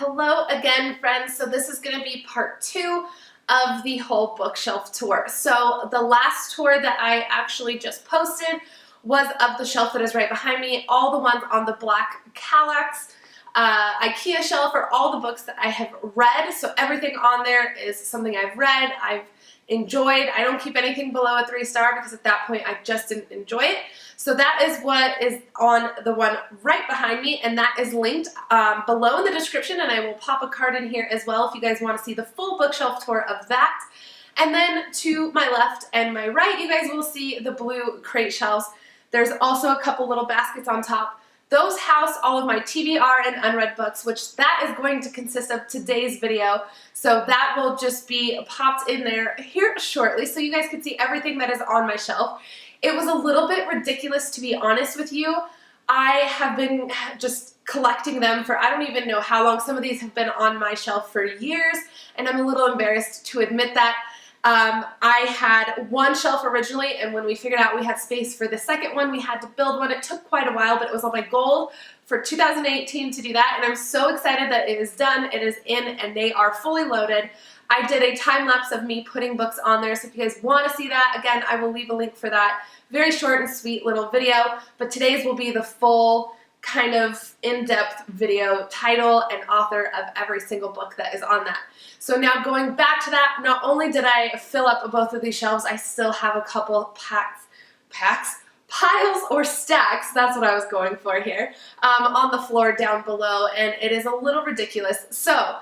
Hello again, friends. So this is going to be part 2 of the whole bookshelf tour. So the last tour that I actually just posted was of the shelf that is right behind me, all the ones on the black Kallax IKEA shelf are all the books that I have read. So everything on there is something I've read, I've enjoyed. I don't keep anything below a 3-star because at that point I just didn't enjoy it. So that is what is on the one right behind me, and that is linked below in the description, and I will pop a card in here as well if you guys want to see the full bookshelf tour of that. And then to my left and my right, you guys will see the blue crate shelves. There's also a couple little baskets on top. Those house all of my TBR and unread books, which that is going to consist of today's video. So that will just be popped in there here shortly so you guys can see everything that is on my shelf. It was a little bit ridiculous, to be honest with you. I have been just collecting them for I don't even know how long. Some of these have been on my shelf for years, and I'm a little embarrassed to admit that. I had one shelf originally, and when we figured out we had space for the second one, we had to build one. It took quite a while, but it was on my goal for 2018 to do that, and I'm so excited that it is done. It is in, and they are fully loaded. I did a time lapse of me putting books on there, so if you guys want to see that, again, I will leave a link for that. Very short and sweet little video, but today's will be the full kind of in-depth video, title and author of every single book that is on that. So now going back to that, not only did I fill up both of these shelves, I still have a couple piles or stacks, that's what I was going for here, on the floor down below, and it is a little ridiculous. So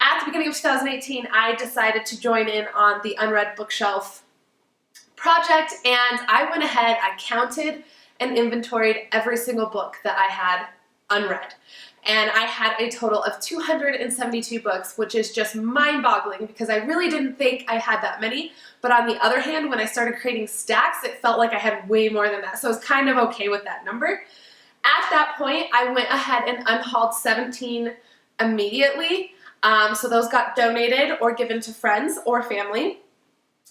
at the beginning of 2018, I decided to join in on the unread bookshelf project, and I went ahead, I counted and inventoried every single book that I had unread. And I had a total of 272 books, which is just mind-boggling because I really didn't think I had that many. But on the other hand, when I started creating stacks, it felt like I had way more than that. So I was kind of okay with that number. At that point, I went ahead and unhauled 17 immediately. So those got donated or given to friends or family.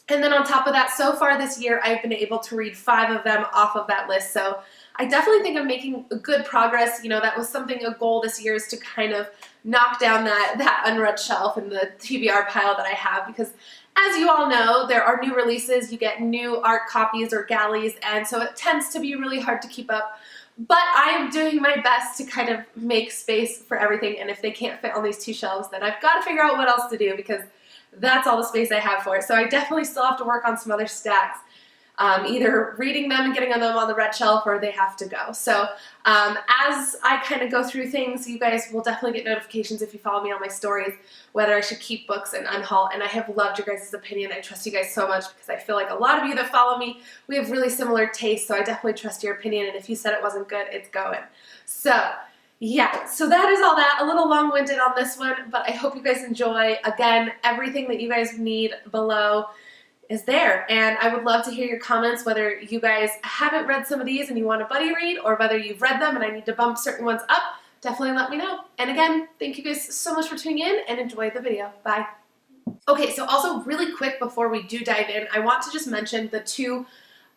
And then on top of that, so far this year, I've been able to read 5 of them off of that list. So I definitely think I'm making good progress. You know, that was a goal this year, is to kind of knock down that unread shelf and the TBR pile that I have, because as you all know, there are new releases, you get new art copies or galleys, and so it tends to be really hard to keep up. But I am doing my best to kind of make space for everything, and if they can't fit on these 2 shelves, then I've got to figure out what else to do, because that's all the space I have for it. So I definitely still have to work on some other stacks. Either reading them and getting them on the red shelf, or they have to go. So as I kind of go through things, you guys will definitely get notifications if you follow me on my stories, whether I should keep books and unhaul. And I have loved your guys' opinion. I trust you guys so much because I feel like a lot of you that follow me, we have really similar tastes, so I definitely trust your opinion. And if you said it wasn't good, it's going. So yeah, so that is all that. A little long-winded on this one, but I hope you guys enjoy. Again, everything that you guys need below is there, and I would love to hear your comments, whether you guys haven't read some of these and you want a buddy read, or whether you've read them and I need to bump certain ones up. Definitely let me know. And again, thank you guys so much for tuning in, and enjoy the video. Bye. Okay, so also really quick before we do dive in, I want to just mention the 2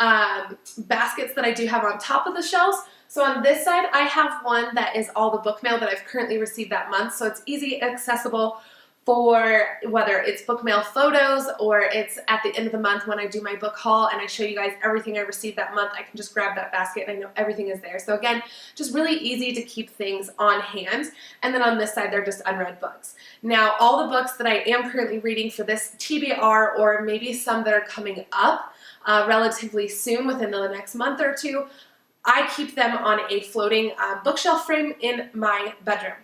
baskets that I do have on top of the shelves. So on this side, I have one that is all the book mail that I've currently received that month, so it's easy accessible for whether it's book mail photos or it's at the end of the month when I do my book haul and I show you guys everything I received that month. I can just grab that basket and I know everything is there. So again, just really easy to keep things on hand. And then on this side, they're just unread books. Now, all the books that I am currently reading for this TBR, or maybe some that are coming up relatively soon within the next month or 2, I keep them on a floating bookshelf frame in my bedroom.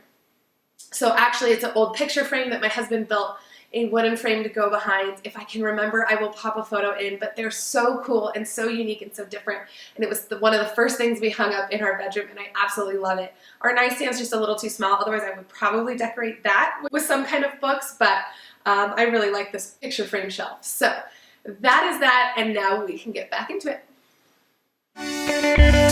So actually, it's an old picture frame that my husband built, a wooden frame to go behind. If I can remember, I will pop a photo in, but they're so cool and so unique and so different. And it was one of the first things we hung up in our bedroom, and I absolutely love it. Our nightstand's just a little too small, otherwise I would probably decorate that with some kind of books, but I really like this picture frame shelf. So that is that, and now we can get back into it.